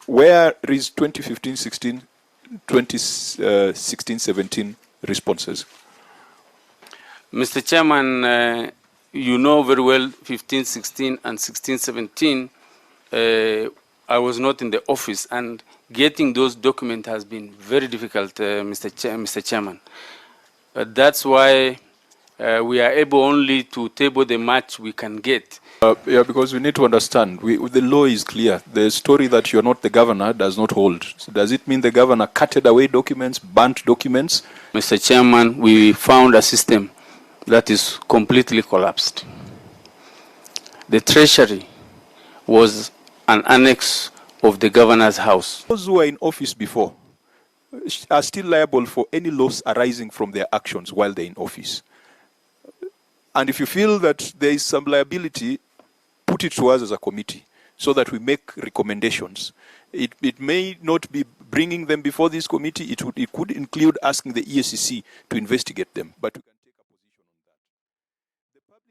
Where is 2015-16, 2016-17 responses? Mr. Chairman, you know very well 15-16 and 16-17, I was not in the office, and getting those documents has been very difficult, Mr. Chairman. That's why we are able only to table the much we can get. Yeah, because we need to understand, the law is clear. The story that you're not the governor does not hold. So does it mean the governor cutted away documents, burnt documents? Mr. Chairman, we found a system that is completely collapsed. The treasury was an annex of the governor's house. Those who were in office before are still liable for any loss arising from their actions while they're in office. And if you feel that there is some liability, put it to us as a committee so that we make recommendations. It may not be bringing them before this committee. It could include asking the EACC to investigate them. But